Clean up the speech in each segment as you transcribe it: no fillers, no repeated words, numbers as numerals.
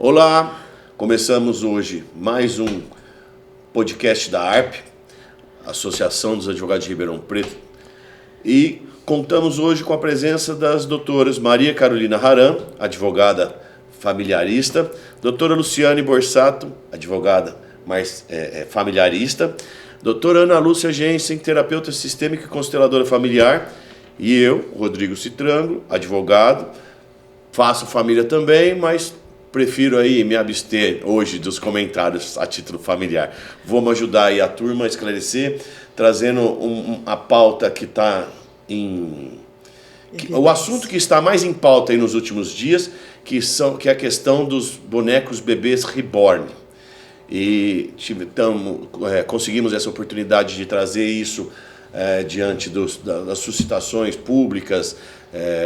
Olá, começamos hoje mais um podcast da ARP, Associação dos Advogados de Ribeirão Preto, e contamos hoje com a presença das doutoras Maria Carolina Haran, advogada familiarista, doutora Luciane Borsato, advogada familiarista, doutora Ana Lúcia Jensen, terapeuta sistêmica e consteladora familiar, e eu, Rodrigo Citrango, advogado, faço família também, mas prefiro aí me abster hoje dos comentários a título familiar. Vamos ajudar aí a turma a esclarecer, trazendo a pauta que está o assunto que está mais em pauta aí nos últimos dias, que é a questão dos bonecos bebês reborn. E conseguimos essa oportunidade de trazer isso diante das suscitações públicas,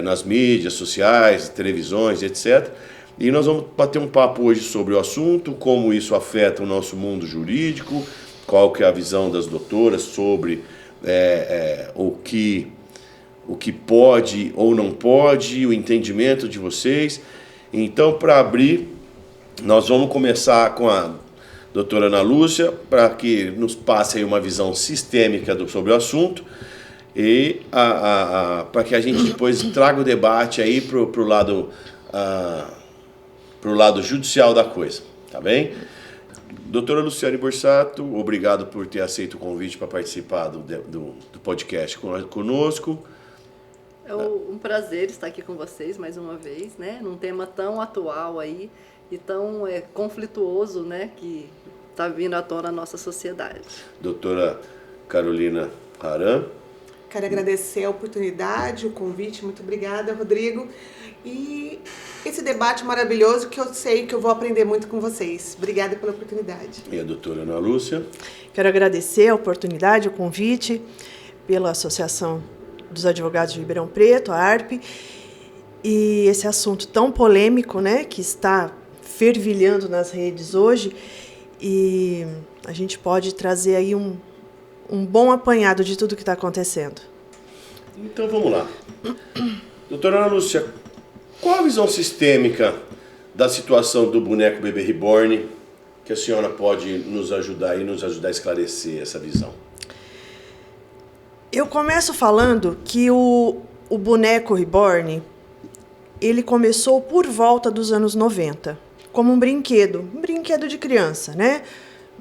nas mídias sociais, televisões, etc. E nós vamos bater um papo hoje sobre o assunto, como isso afeta o nosso mundo jurídico, qual que é a visão das doutoras sobre o que pode ou não pode, o entendimento de vocês. Então, para abrir, nós vamos começar com a doutora Ana Lúcia, para que nos passe aí uma visão sistêmica sobre o assunto e para que a gente depois traga o debate aí para o lado judicial da coisa, tá bem? Doutora Luciane Borsato, obrigado por ter aceito o convite para participar do podcast conosco. É um prazer estar aqui com vocês mais uma vez, né? Num tema tão atual aí e tão conflituoso, né? Que está vindo à tona na nossa sociedade. Doutora Carolina Haran. Quero agradecer a oportunidade, o convite. Muito obrigada, Rodrigo. E esse debate maravilhoso que eu sei que eu vou aprender muito com vocês. Obrigada pela oportunidade. E a doutora Ana Lúcia. Quero agradecer a oportunidade, o convite pela Associação dos Advogados de Ribeirão Preto, a ARP, e esse assunto tão polêmico, né, que está fervilhando nas redes hoje, e a gente pode trazer aí um bom apanhado de tudo que está acontecendo. Então vamos lá. Doutora Ana Lúcia, qual a visão sistêmica da situação do boneco bebê reborn que a senhora pode nos ajudar a esclarecer essa visão? Eu começo falando que o boneco reborn, ele começou por volta dos anos 90, como um brinquedo de criança, né?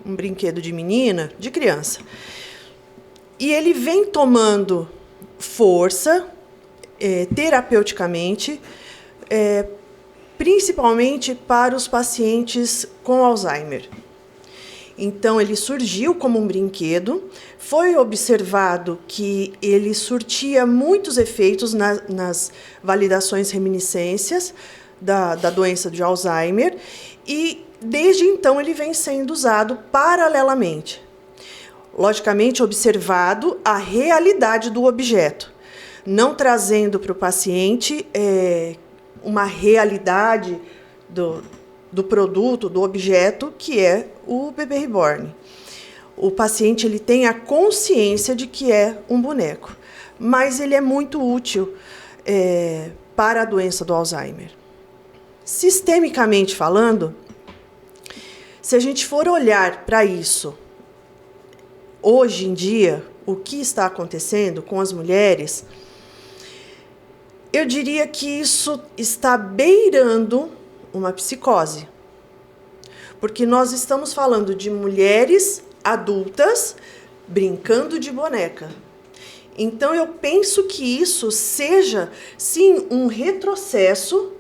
Um brinquedo de menina, de criança. E ele vem tomando força, terapeuticamente, principalmente para os pacientes com Alzheimer. Então, ele surgiu como um brinquedo, foi observado que ele surtia muitos efeitos nas validações reminiscências da doença de Alzheimer, e desde então ele vem sendo usado paralelamente. Logicamente, observado a realidade do objeto, não trazendo para o paciente uma realidade do produto, do objeto, que é o bebê reborn. O paciente ele tem a consciência de que é um boneco, mas ele é muito útil para a doença do Alzheimer. Sistemicamente falando, se a gente for olhar para isso, hoje em dia, o que está acontecendo com as mulheres, eu diria que isso está beirando uma psicose. Porque nós estamos falando de mulheres adultas brincando de boneca. Então, eu penso que isso seja, sim, um retrocesso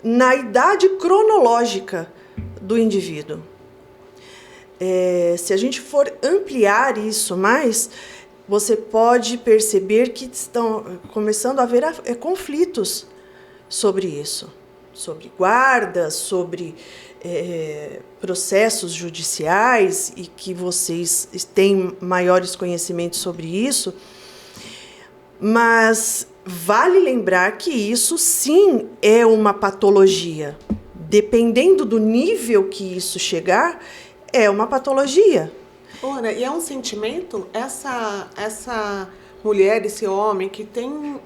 na idade cronológica do indivíduo. Se a gente for ampliar isso mais, você pode perceber que estão começando a haver conflitos sobre isso. Sobre guardas, sobre processos judiciais, e que vocês têm maiores conhecimentos sobre isso, mas vale lembrar que isso sim é uma patologia. Dependendo do nível que isso chegar, é uma patologia. Ora, e é um sentimento, essa mulher, esse homem que tem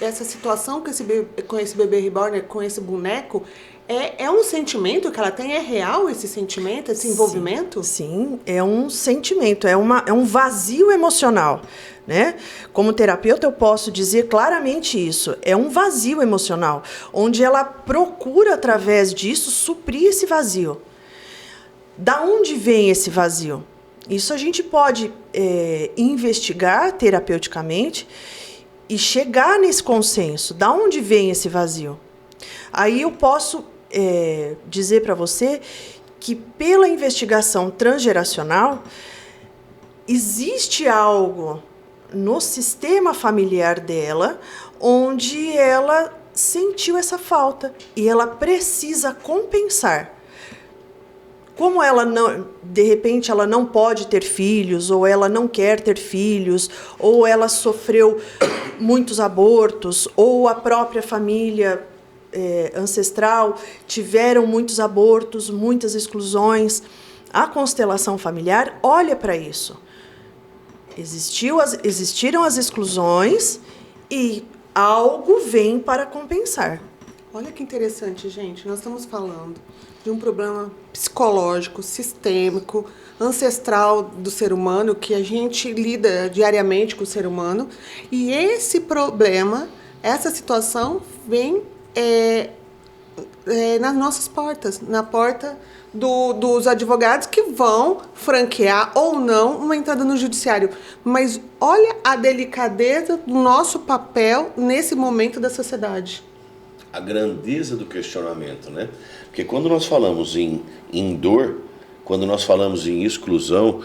essa situação com esse bebê reborn, com esse boneco, É um sentimento que ela tem? É real esse sentimento, esse envolvimento? Sim, é um sentimento, é um vazio emocional, né? Como terapeuta, eu posso dizer claramente isso. É um vazio emocional, onde ela procura, através disso, suprir esse vazio. Da onde vem esse vazio? Isso a gente pode investigar terapeuticamente e chegar nesse consenso. Da onde vem esse vazio? Aí eu posso dizer para você que, pela investigação transgeracional, existe algo no sistema familiar dela onde ela sentiu essa falta e ela precisa compensar. Como ela não, de repente, ela não pode ter filhos, ou ela não quer ter filhos, ou ela sofreu muitos abortos, ou a própria família ancestral tiveram muitos abortos, muitas exclusões, a constelação familiar olha para isso. Existiram as exclusões e algo vem para compensar. Olha que interessante, gente. Nós estamos falando de um problema psicológico, sistêmico, ancestral do ser humano, que a gente lida diariamente com o ser humano. E esse problema, essa situação, vem nas nossas portas, na porta dos advogados que vão franquear ou não uma entrada no judiciário. Mas olha a delicadeza do nosso papel nesse momento da sociedade. A grandeza do questionamento, né? Porque quando nós falamos em dor, quando nós falamos em exclusão,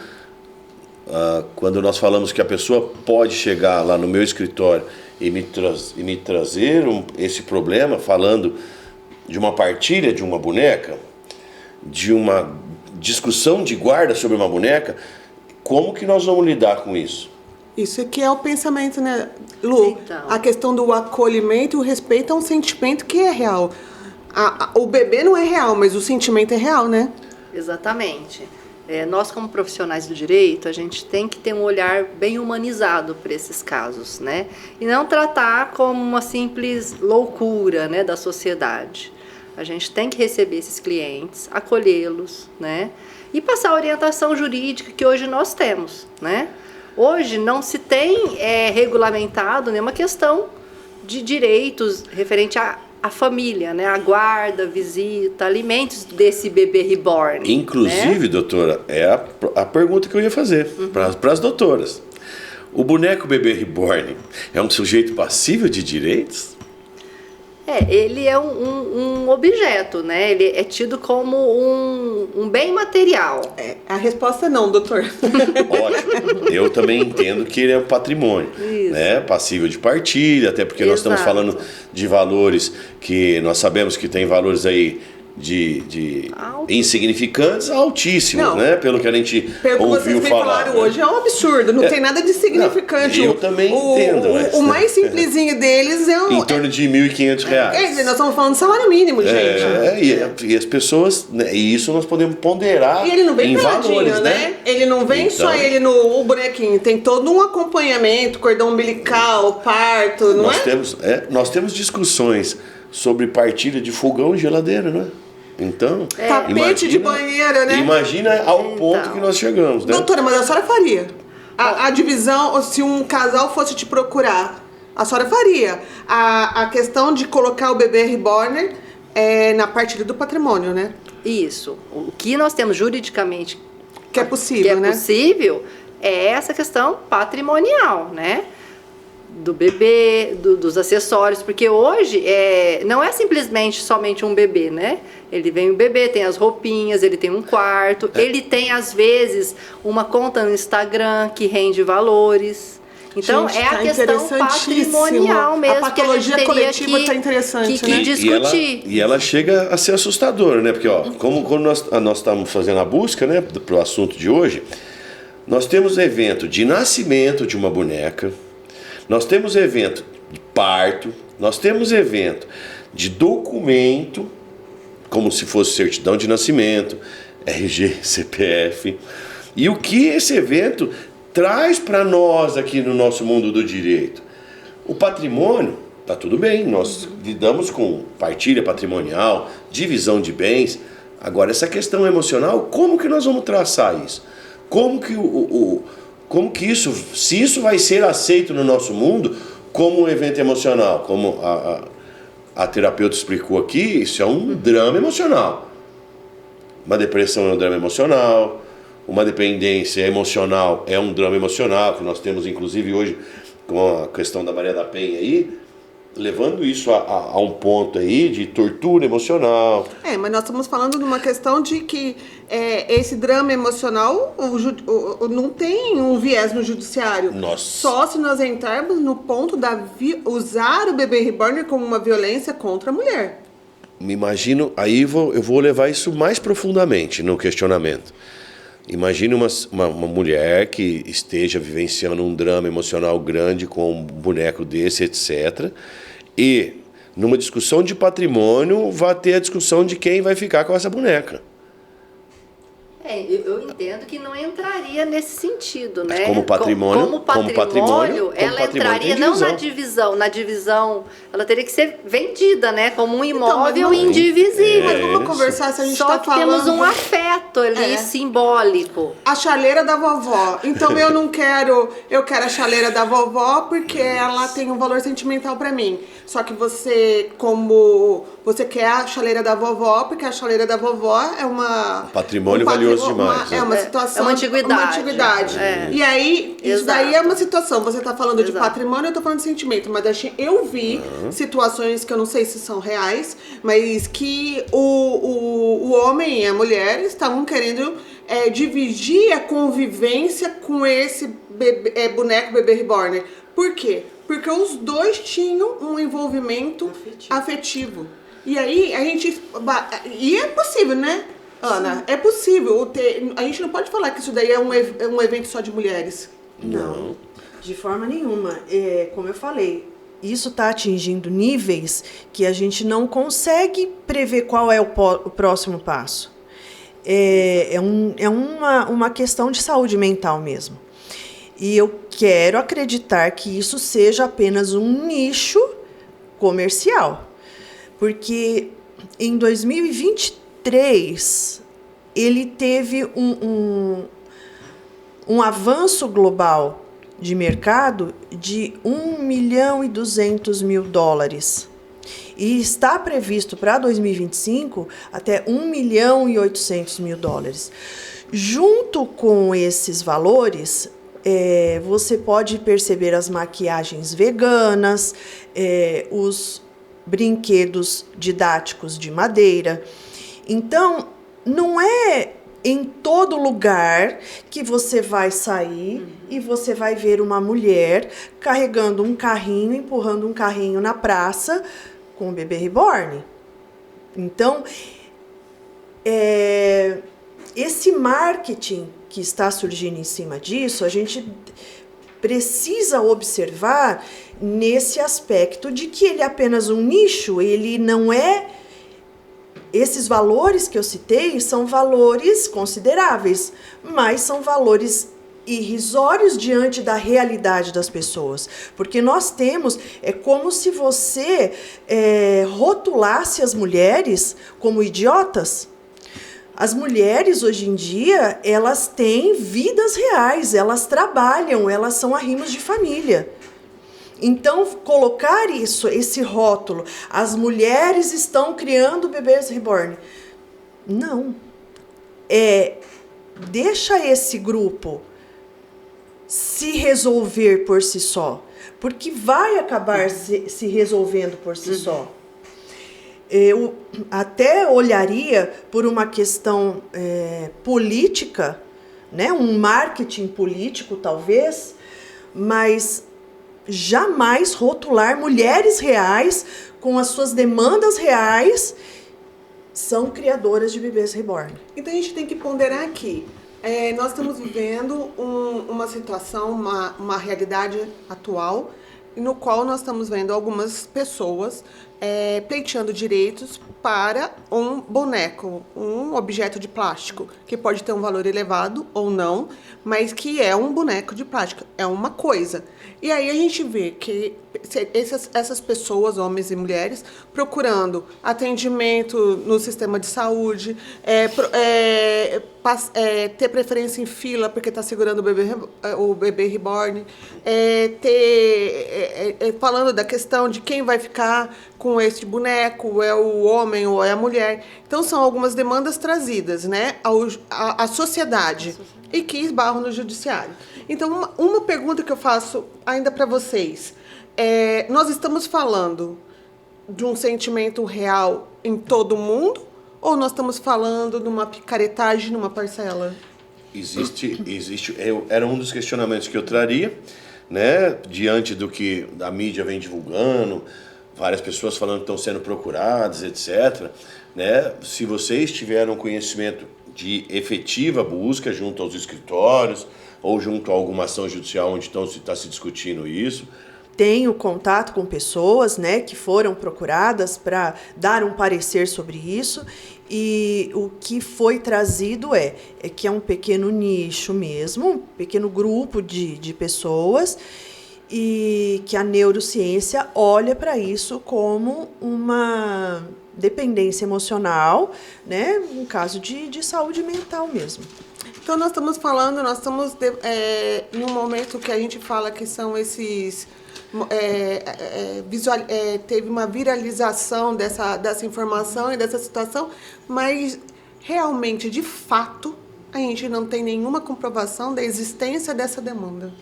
quando nós falamos que a pessoa pode chegar lá no meu escritório e me trazer esse problema, falando de uma partilha de uma boneca, de uma discussão de guarda sobre uma boneca, como que nós vamos lidar com isso? Isso aqui é o pensamento, né, Lu? Então. A questão do acolhimento e o respeito é um sentimento que é real. O bebê não é real, mas o sentimento é real, né? Exatamente. Nós, como profissionais do direito, a gente tem que ter um olhar bem humanizado para esses casos, né? E não tratar como uma simples loucura, né, da sociedade. A gente tem que receber esses clientes, acolhê-los, né? E passar a orientação jurídica que hoje nós temos, né? Hoje não se tem regulamentado nenhuma questão de direitos referente à família, né? A guarda, visita, alimentos desse bebê reborn. Inclusive, né? Doutora, é a pergunta que eu ia fazer para as doutoras. O boneco bebê reborn é um sujeito passível de direitos? Ele é um objeto, né? Ele é tido como um bem material. A resposta é não, doutor. Ótimo. Eu também entendo que ele é um patrimônio, né? Passível de partilha, até porque nós estamos falando de valores que nós sabemos que tem valores aí de insignificantes a altíssimos, não, né? Pelo que a gente ouviu falar. Falaram hoje é um absurdo, não tem nada de significante. Não, eu também entendo. O mais simplesinho deles é em torno de R$1.500. Quer dizer, nós estamos falando de salário mínimo, gente. E as pessoas, né, e isso nós podemos ponderar e ele não vem em valores, né? Ele não vem então, só ele no bonequinho, tem todo um acompanhamento, cordão umbilical, parto, não nós temos discussões sobre partilha de fogão e geladeira, não é? Então, tapete de banheiro, né? Imagina ao ponto que nós chegamos, né? Doutora, mas a senhora faria a divisão, se um casal fosse te procurar, a senhora faria a questão de colocar o bebê reborn na partilha do patrimônio, né? Isso. O que nós temos juridicamente que é possível, né? Possível é essa questão patrimonial, né? Do bebê, dos acessórios, porque hoje não é simplesmente somente um bebê, né? Ele vem um bebê, tem as roupinhas, ele tem um quarto, ele tem às vezes uma conta no Instagram que rende valores. Então gente, a questão patrimonial mesmo, a patologia que a gente coletiva está interessante, que né? discutir. E ela chega a ser assustadora, né? Porque quando nós estamos fazendo a busca, né, para o assunto de hoje, nós temos evento de nascimento de uma boneca. Nós temos evento de parto, nós temos evento de documento, como se fosse certidão de nascimento, RG, CPF. E o que esse evento traz para nós aqui no nosso mundo do direito? O patrimônio Tá tudo bem, nós lidamos com partilha patrimonial, divisão de bens. Agora, essa questão emocional, como que nós vamos traçar isso? Como que isso, se isso vai ser aceito no nosso mundo como um evento emocional? Como a terapeuta explicou aqui, isso é um drama emocional. Uma depressão é um drama emocional, uma dependência emocional é um drama emocional, que nós temos inclusive hoje com a questão da Maria da Penha aí, levando isso a um ponto aí de tortura emocional. Mas nós estamos falando de uma questão de que esse drama emocional não tem um viés no judiciário. Nossa. Só se nós entrarmos no ponto usar o bebê reborn como uma violência contra a mulher. Me imagino, aí eu vou levar isso mais profundamente no questionamento. Imagine uma mulher que esteja vivenciando um drama emocional grande com um boneco desse, etc. E, numa discussão de patrimônio, vai ter a discussão de quem vai ficar com essa boneca. Eu entendo que não entraria nesse sentido, né? Como patrimônio, como patrimônio, ela entraria não na divisão, ela teria que ser vendida, né? Como um imóvel indivisível. Mas vamos conversar se a gente está falando... Só que temos um afeto ali simbólico. A chaleira da vovó. Então eu quero a chaleira da vovó porque ela tem um valor sentimental para mim. Só que você quer a chaleira da vovó porque a chaleira da vovó é uma... Patrimônio valioso demais. É uma situação... É uma antiguidade. E aí, isso daí é uma situação. Você está falando de Exato. patrimônio, eu estou falando de sentimento. Mas eu vi situações que eu não sei se são reais, mas que o homem e a mulher estavam querendo dividir a convivência com esse boneco bebê reborn. Por quê? Porque os dois tinham um envolvimento afetivo. E aí, E é possível, né, Ana? Sim. É possível. A gente não pode falar que isso daí é um evento só de mulheres. Não, de forma nenhuma. Como eu falei, isso está atingindo níveis que a gente não consegue prever qual é o próximo passo. É uma questão de saúde mental mesmo. E eu quero acreditar que isso seja apenas um nicho comercial. Porque em 2023, ele teve um avanço global de mercado de 1.200.000 dólares. E está previsto para 2025 até 1.800.000 dólares. Junto com esses valores, você pode perceber as maquiagens veganas, os brinquedos didáticos de madeira. Então, não é em todo lugar que você vai sair e você vai ver uma mulher carregando um carrinho, empurrando um carrinho na praça com o bebê reborn. Então, esse marketing que está surgindo em cima disso, a gente precisa observar nesse aspecto de que ele é apenas um nicho, ele não é... Esses valores que eu citei são valores consideráveis, mas são valores irrisórios diante da realidade das pessoas. Porque nós temos, é como se você rotulasse as mulheres como idiotas. As mulheres, hoje em dia, elas têm vidas reais, elas trabalham, elas são arrimos de família. Então, colocar esse rótulo, as mulheres estão criando bebês reborn. Não. Deixa esse grupo se resolver por si só, porque vai acabar se resolvendo por si só. Eu até olharia por uma questão política, né? Um marketing político, talvez, mas jamais rotular mulheres reais com as suas demandas reais são criadoras de bebês reborn. Então a gente tem que ponderar aqui. Nós estamos vivendo uma situação, uma realidade atual, no qual nós estamos vendo algumas pessoas pleiteando direitos para um boneco, um objeto de plástico, que pode ter um valor elevado ou não, mas que é um boneco de plástico, é uma coisa. E aí a gente vê que essas pessoas, homens e mulheres, procurando atendimento no sistema de saúde, ter preferência em fila porque está segurando o bebê reborn, falando da questão de quem vai ficar com esse boneco, é o homem ou é a mulher. Então, são algumas demandas trazidas, né, à sociedade e que esbarram no judiciário. Então, uma pergunta que eu faço ainda para vocês. Nós estamos falando de um sentimento real em todo mundo ou nós estamos falando de uma picaretagem numa parcela? Existe, era um dos questionamentos que eu traria, né, diante do que a mídia vem divulgando, várias pessoas falando que estão sendo procuradas, etc. Né? Se vocês tiveram conhecimento de efetiva busca junto aos escritórios ou junto a alguma ação judicial onde está se discutindo isso. Tenho contato com pessoas, né, que foram procuradas para dar um parecer sobre isso, e o que foi trazido é que é um pequeno nicho mesmo, um pequeno grupo de pessoas, e que a neurociência olha para isso como uma dependência emocional, né, um caso de saúde mental mesmo. Então, nós estamos num momento que a gente fala que são esses... teve uma viralização dessa informação e dessa situação, mas realmente, de fato, a gente não tem nenhuma comprovação da existência dessa demanda.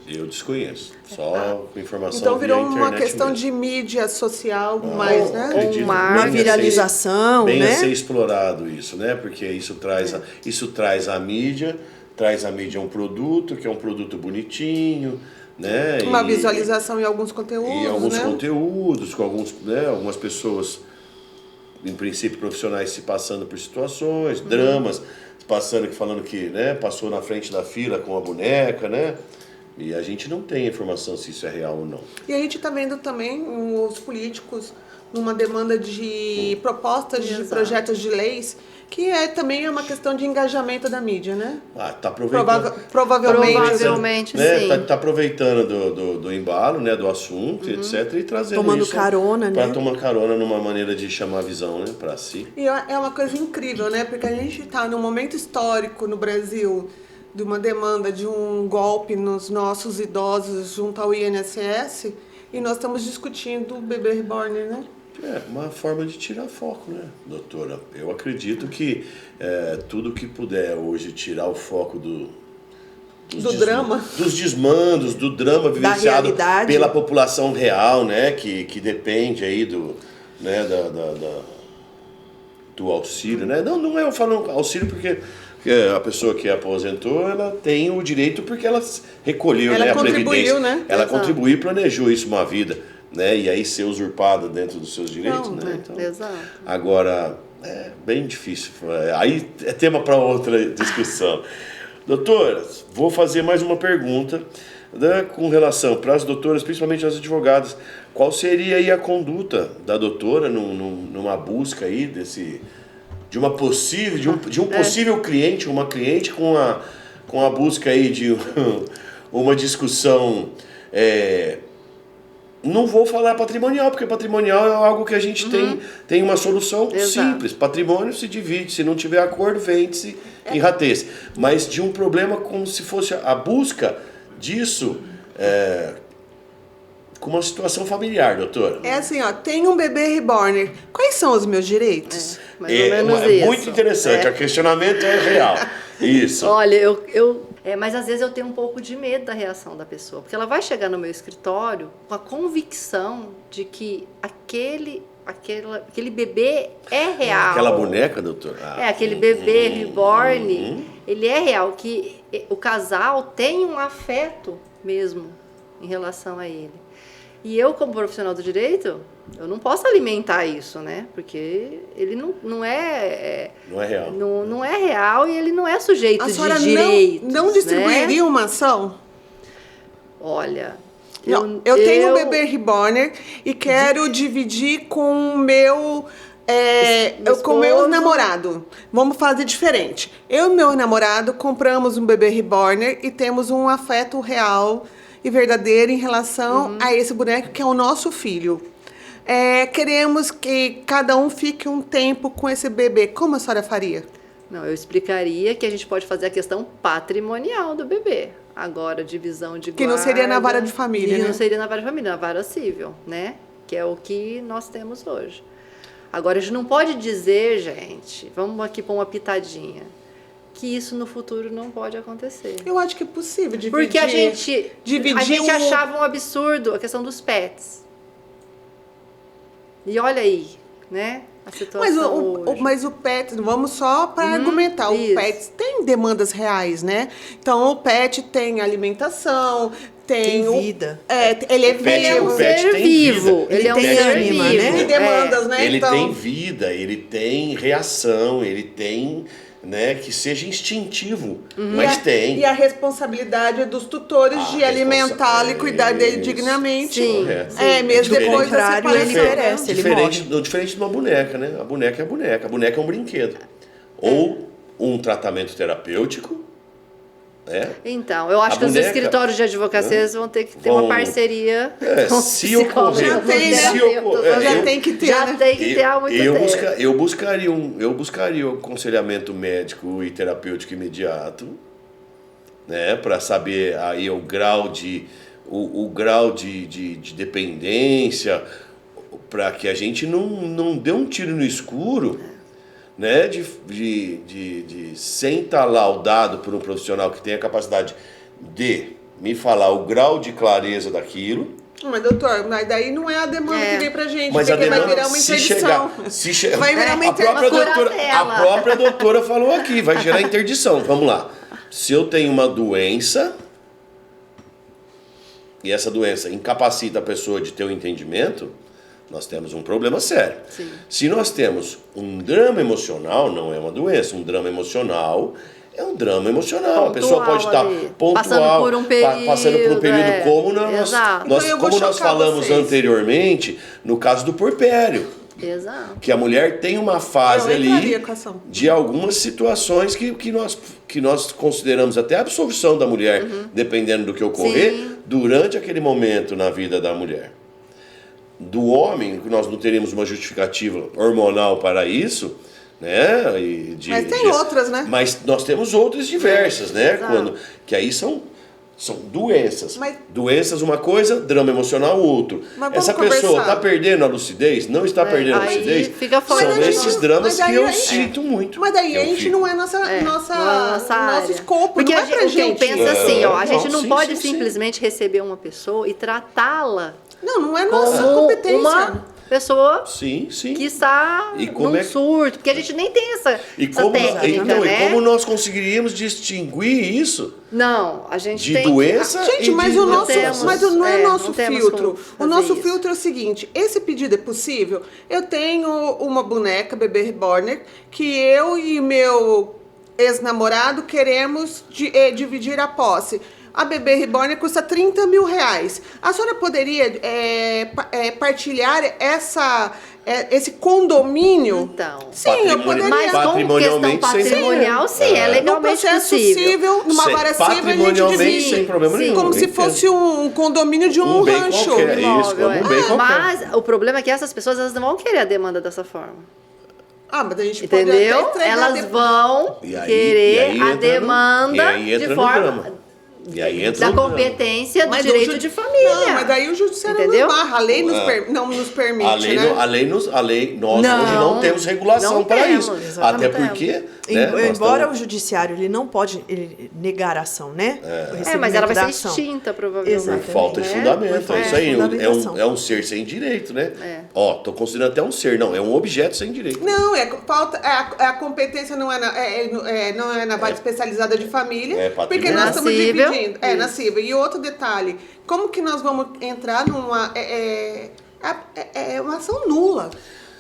Eu desconheço, só informação então virou via internet uma questão mesmo. de mídia social, mais, né? Uma viralização, bem né? a ser explorado isso, né? Porque isso traz a mídia um produto que é um produto bonitinho, né? Uma visualização em alguns conteúdos, e alguns né? conteúdos, com algumas pessoas, em princípio profissionais, se passando por situações, dramas, falando que, né, passou na frente da fila com a boneca, né? E a gente não tem informação se isso é real ou não. E a gente está vendo também os políticos numa demanda de propostas de projetos de leis, que também é uma questão de engajamento da mídia, né? Tá aproveitando. Provavelmente né? sim. Tá aproveitando do embalo, né, do assunto, etc. E trazendo Tomando isso carona, né? para tomar carona numa maneira de chamar a visão, né, para si. E é uma coisa incrível, né? Porque a gente está num momento histórico no Brasil de uma demanda de um golpe nos nossos idosos junto ao INSS e nós estamos discutindo o bebê reborn, né? Uma forma de tirar foco, né, doutora? Eu acredito que tudo que puder hoje tirar o foco drama, dos desmandos, do drama vivenciado pela população real, né, que depende aí do auxílio, né? Não eu falo auxílio porque a pessoa que aposentou, ela tem o direito porque ela recolheu, né, a previdência. Né? Ela contribuiu e planejou isso uma vida, né? E aí ser usurpada dentro dos seus direitos, Não, né? Então, exato. agora, é bem difícil. Aí é tema para outra discussão. Doutora, vou fazer mais uma pergunta, né, com relação para as doutoras, principalmente as advogadas. Qual seria aí a conduta da doutora numa busca aí de um possível cliente, uma cliente com a busca aí de uma discussão, não vou falar patrimonial, porque patrimonial é algo que a gente tem uma solução simples. Patrimônio se divide, se não tiver acordo, vende-se e rateia-se. Mas de um problema como se fosse a busca disso com uma situação familiar, doutora. É assim, tem um bebê reborn. Quais são os meus direitos? Mais ou menos isso. Muito interessante, o questionamento é real. Isso. Olha, mas às vezes eu tenho um pouco de medo da reação da pessoa, porque ela vai chegar no meu escritório com a convicção de que aquele bebê é real. Aquela boneca, doutor? Aquele bebê reborn, ele é real, que o casal tem um afeto mesmo em relação a ele. E eu, como profissional do direito, eu não posso alimentar isso, né? Porque ele não é... Não é real. Não é real e ele não é sujeito de direitos. A senhora não distribuiria uma ação? Olha, Não, eu tenho um bebê reborn e quero dividir com o meu... com o meu namorado. Vamos fazer diferente. Eu e meu namorado compramos um bebê reborn e temos um afeto real e verdadeiro em relação a esse boneco que é o nosso filho. Queremos que cada um fique um tempo com esse bebê. Como a senhora faria? Não, eu explicaria que a gente pode fazer a questão patrimonial do bebê. Agora, divisão de guarda... Que não seria na vara de família, que né? não seria na vara de família, na vara civil, né? Que é o que nós temos hoje. Agora, a gente não pode dizer, gente, vamos aqui pôr uma pitadinha, que isso no futuro não pode acontecer. Eu acho que é possível dividir. Porque a gente dividir achava um absurdo a questão dos pets. E olha aí, né? A situação Mas o PET, vamos só para argumentar, isso. o PET tem demandas reais, né? Então, o PET tem alimentação, tem vida. Ele é O pet- vivo. o pet ser tem vivo. vida. Ele é um Ele tem ser ânima, vivo. né? Tem demandas, né? Ele Então, tem vida, ele tem reação, ele tem, né, que seja instintivo, mas tem. E a responsabilidade é dos tutores A de alimentá-lo e cuidar dele isso. dignamente. Sim. Correto. Mesmo Diferente- depois da contrário, ele separação. merece. Ele Diferente de uma boneca, né? A boneca é a boneca. A boneca é um brinquedo. Ou um tratamento terapêutico, né? Então, eu acho A que os boneca, escritórios de advocacia vão ter que ter uma vão- parceria com os se psicólogos. ocorrer- Já tem, né? se ocorrer- Já tem que ter, Já né? tem que ter há muito tempo. Eu buscaria um aconselhamento médico e terapêutico imediato, né, para saber aí o grau de dependência, para que a gente não dê um tiro no escuro, né, sem estar laudado por um profissional que tem a capacidade de me falar o grau de clareza daquilo. Mas, doutor, mas daí não é a demanda que vem pra gente, Mas a porque vai demanda, virar uma interdição. vai virar uma a própria curatela. a própria doutora falou aqui, vai gerar interdição. Vamos lá. Se eu tenho uma doença e essa doença incapacita a pessoa de ter um entendimento, nós temos um problema sério. Sim. Se nós temos um drama emocional, não é uma doença, um drama emocional é um drama emocional. A pessoa pode estar ali, pontual, passando por um período, como nós, exato. nós, Então eu vou como nós chocar falamos vocês. anteriormente, no caso do puerpério. Exato. Que a mulher tem uma fase Eu entraria ali com ação. de algumas situações que nós consideramos até a absolvição da mulher, dependendo do que ocorrer, Sim. durante aquele momento na vida da mulher. Do homem, que nós não teríamos uma justificativa hormonal para isso, né? Mas tem outras, né? Mas nós temos outras diversas, né? Exato. Que aí são doenças. Mas- Doenças uma coisa, drama emocional outro. Mas vamos Essa pessoa conversar. está perdendo a lucidez? Não está perdendo a aí lucidez? fica fora São de esses nós. dramas Mas que aí eu é- sinto muito. Mas daí a Eu gente fico. não é nosso Nossa área. escopo, Porque não é a pra gente, o que eu gente. penso assim, ó, a gente Não, não sim, pode sim, sim. simplesmente receber uma pessoa e tratá-la Não é nossa como competência. uma pessoa Sim, sim. que está E como num é- surto, porque a gente nem tem essa técnica, então, né? e como nós conseguiríamos distinguir isso Não, a gente de tem doença Gente, e mas de o nosso, temos, mas não é nosso não temos filtro. como O fazer nosso isso. filtro é o seguinte: esse pedido é possível? Eu tenho uma boneca, bebê reborn, que eu e meu ex-namorado queremos dividir a posse. A bebê reborn custa R$30 mil. A senhora poderia partilhar esse condomínio? Então. Sim, eu poderia. Mas com questão Patrimonialmente, sem patrimonial, sim, é No legalmente processo possível. civil, numa Sem- vara civil, a gente patrimonialmente, divide. sem problema Sim. nenhum. Como se entendo. fosse um condomínio de um bem rancho. qualquer. Isso, Imóvel, como um bem qualquer. Mas o problema é que essas pessoas elas não vão querer a demanda dessa forma. Ah, mas a gente Entendeu? pode até entregar Elas depois. vão E aí- querer e aí a entra demanda e aí entra de no forma drama. E aí entra da no drama. competência do Mas o direito ju- de família. Não, mas daí o judiciário Entendeu? não barra. A lei não nos permite, A lei, né? nós Não, hoje não temos regulação não para temos, isso. exatamente. Até porque, né, nós Embora estamos- o judiciário ele não pode negar a ação, né? O É, mas ela vai recebimento da ser ação. extinta, provavelmente. por Exatamente. falta de né? fundamento, Por é isso falta de aí. fundamentação. É um ser sem direito, né? É. Ó, tô considerando até um ser, não, é um objeto sem direito. Não, a competência não é na vara especializada de família, É porque patrimônio. nós Na estamos cível. dividindo. Na cível. E outro detalhe, como que nós vamos entrar numa uma ação nula?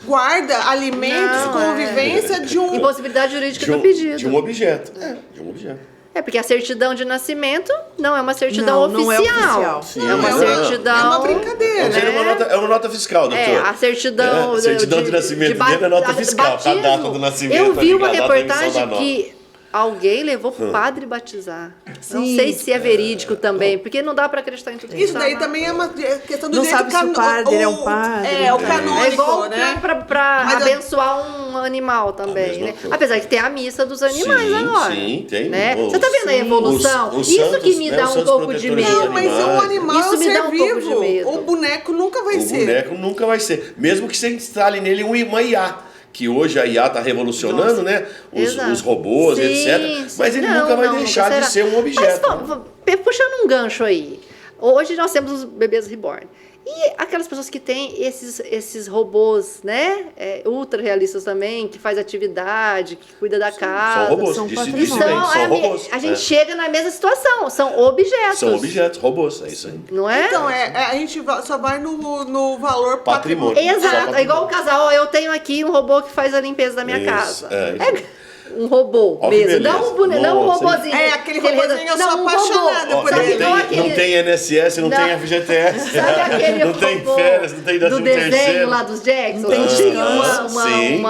Guarda, alimentos, Não, convivência de um... Impossibilidade jurídica do pedido. De um objeto. De um objeto. É porque a certidão de nascimento não é uma certidão Não, oficial. não é oficial. É uma Sim, certidão. É uma brincadeira. Seria é uma nota fiscal, doutor. A certidão, certidão de nascimento dele é nota fiscal, tá? A data do nascimento. Eu vi uma ali, a data da emissão da reportagem nota. que alguém levou o padre batizar. Não Sim. sei se é verídico também, porque não dá para acreditar em tudo que Isso tá daí lá. também é uma questão do Não direito sabe se o padre é um padre. É, o É canônico, igual né? pra Mas abençoar um animal também, mesma né? coisa. Apesar que tem a missa dos animais Sim, agora. sim, tem. Né? Os- Você tá vendo a evolução? os Isso santos, que me né, dá os um santos pouco de protetores medo. dos Não, mas animais. um animal Isso é um me dá ser um pouco de vivo. medo. O boneco nunca vai O ser. boneco nunca vai ser. Mesmo que você instale nele uma IA. Que hoje a IA está revolucionando, né? Exato. Os robôs, Sim, etc. sim. Mas ele Não, nunca vai não, deixar nunca de será. ser um objeto. Mas, puxando um gancho aí, hoje nós temos os bebês reborn. E aquelas pessoas que têm esses robôs, né? Ultra realistas também, que faz atividade, que cuida da casa. São robôs. São Disse patrimônio. bem, Então, são robôs. a gente chega na mesma situação, são objetos. São objetos, robôs, é isso aí. Não é? Então, a gente só vai no valor Patrimônio. Exato, Só é igual o casal, ó, eu tenho aqui um robô que faz a limpeza da minha Isso, casa. isso. Um robô Ó, que mesmo, beleza. não um boneco, não um Nossa, robozinho. É, aquele robozinho, eu sou não, um apaixonada robô. por Sabe ele. igual Não aquele... tem INSS, não Não. tem FGTS. Sabe aquele não tem robô férias, não tem do 13º desenho terceiro. lá dos Jacksons? Não tem Tinha descanso. Sim.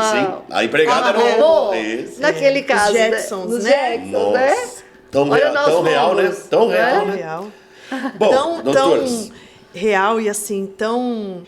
A empregada era um robô. robô. Isso. Naquele caso, Jacksons, nos né? Jacksons, né? Tão Olha real, nós tão real, né? fomos, Tão não real, é? né? Real. Bom, doutoras, Tão real e assim, tão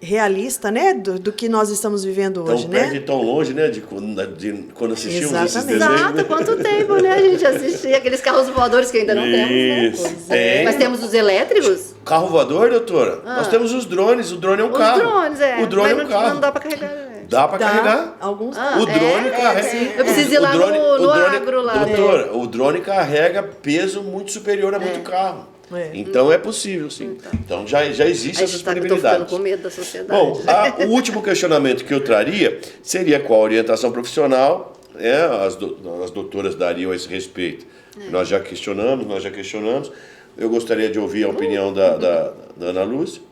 realista, né? Do que nós estamos vivendo tão hoje, perto né? e tão longe, né? De quando assistimos esses Exatamente. desenhos. Exato, né? quanto tempo, né? A gente assistia aqueles carros voadores que ainda não temos, Isso. né? Tem. Mas temos os elétricos. Carro voador, doutora? Nós temos os drones. O drone é um Os carro. drones, O drone mas é um carro. não dá pra carregar, né? Dá pra carregar. Alguns O drone carrega. Eu preciso ir lá no agro lá. Doutora, o drone carrega peso muito superior a muito carro. É. Então é possível, sim. Então já existe essa Eu tô ficando disponibilidade. com medo da sociedade. Bom, o último questionamento que eu traria seria qual a orientação profissional as doutoras dariam a esse respeito. Nós já questionamos. Eu gostaria de ouvir a opinião da Ana Lúcia.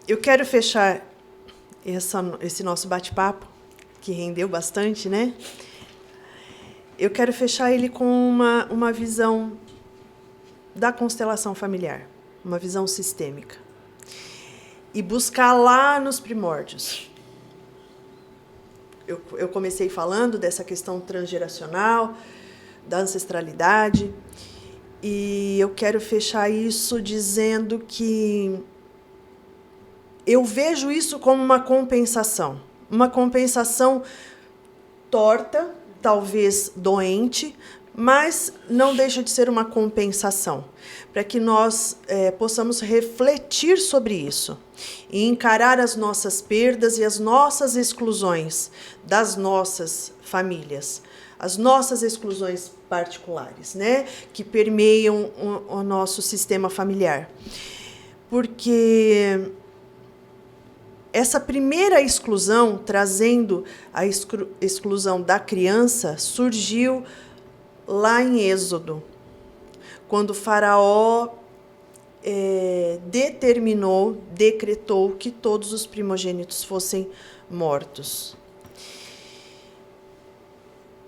Eu quero fechar esse nosso bate-papo, que rendeu bastante, né? Eu quero fechar ele com uma visão da constelação familiar, uma visão sistêmica. E buscar lá nos primórdios. Eu comecei falando dessa questão transgeracional, da ancestralidade, e eu quero fechar isso dizendo que eu vejo isso como uma compensação torta, talvez doente, mas não deixa de ser uma compensação, para que nós possamos refletir sobre isso e encarar as nossas perdas e as nossas exclusões das nossas famílias, as nossas exclusões particulares, né, que permeiam o nosso sistema familiar. Porque essa primeira exclusão, trazendo a exclusão da criança, surgiu lá em Êxodo, quando Faraó decretou que todos os primogênitos fossem mortos.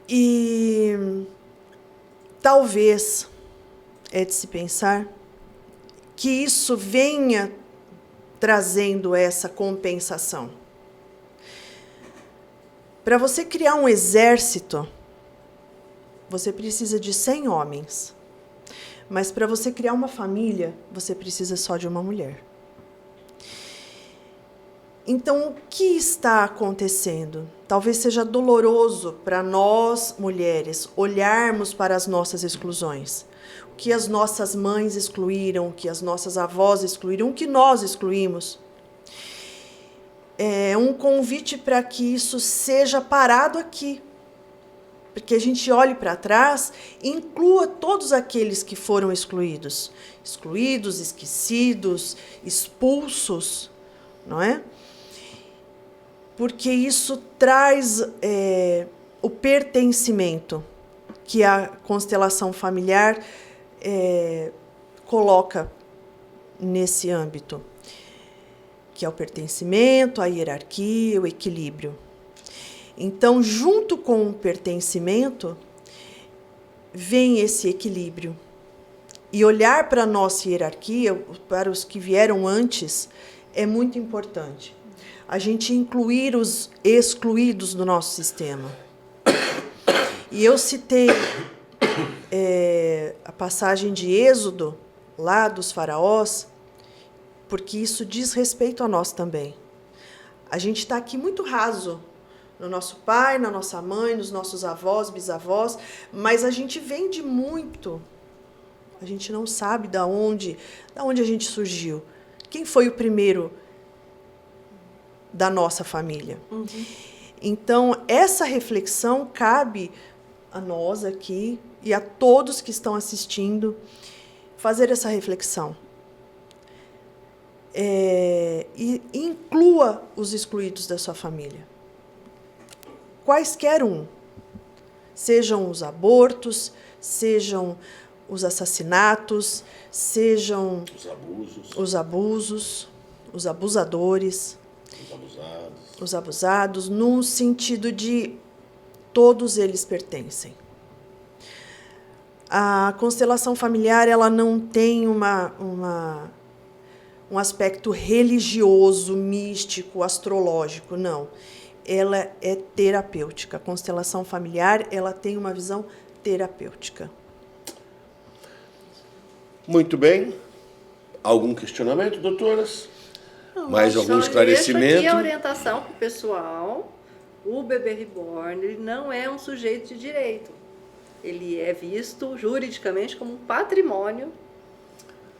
E talvez é de se pensar que isso venha trazendo essa compensação. Para você criar um exército, você precisa de 100 homens. Mas para você criar uma família, você precisa só de uma mulher. Então, o que está acontecendo? Talvez seja doloroso para nós, mulheres, olharmos para as nossas exclusões. O que as nossas mães excluíram, o que as nossas avós excluíram, o que nós excluímos. É um convite para que isso seja parado aqui. Porque a gente olhe para trás e inclua todos aqueles que foram excluídos. Excluídos, esquecidos, expulsos, não é? Porque isso traz o pertencimento que a constelação familiar coloca nesse âmbito, que é o pertencimento, a hierarquia, o equilíbrio. Então, junto com o pertencimento, vem esse equilíbrio. E olhar para a nossa hierarquia, para os que vieram antes, é muito importante. A gente incluir os excluídos do nosso sistema. E eu citei a passagem de Êxodo, lá dos faraós, porque isso diz respeito a nós também. A gente está aqui muito raso, no nosso pai, na nossa mãe, nos nossos avós, bisavós, mas a gente vem de muito. A gente não sabe da onde a gente surgiu. Quem foi o primeiro da nossa família? Uhum. Então, essa reflexão cabe a nós aqui e a todos que estão assistindo fazer essa reflexão. E inclua os excluídos da sua família. Quaisquer um. Sejam os abortos, sejam os assassinatos, sejam os abusos, os abusadores, os abusados, num sentido de todos eles pertencem. A constelação familiar, ela não tem um aspecto religioso, místico, astrológico, não. Ela é terapêutica. A constelação familiar, ela tem uma visão terapêutica. Muito bem. Algum questionamento, doutoras? Não, mais algum esclarecimento? Aqui a orientação para o pessoal. O bebê reborn, ele não é um sujeito de direito. Ele é visto juridicamente como um patrimônio.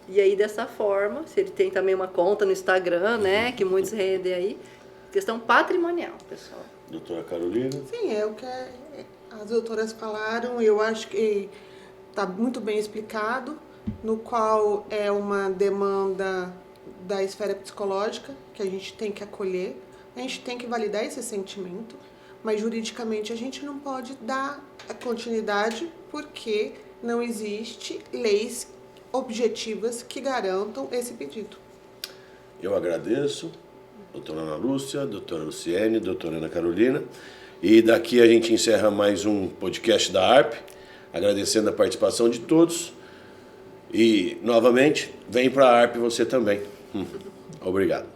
E aí, dessa forma, se ele tem também uma conta no Instagram, né, que muitos rendem aí, questão patrimonial, pessoal. Doutora Carolina? Sim, é o que as doutoras falaram, eu acho que está muito bem explicado, no qual é uma demanda da esfera psicológica, que a gente tem que acolher, a gente tem que validar esse sentimento, mas juridicamente a gente não pode dar a continuidade porque não existe leis objetivas que garantam esse pedido. Eu agradeço, doutora Ana Lúcia, doutora Luciene, doutora Ana Carolina, e daqui a gente encerra mais um podcast da ARP, agradecendo a participação de todos, e novamente, vem para a ARP você também. Obrigado.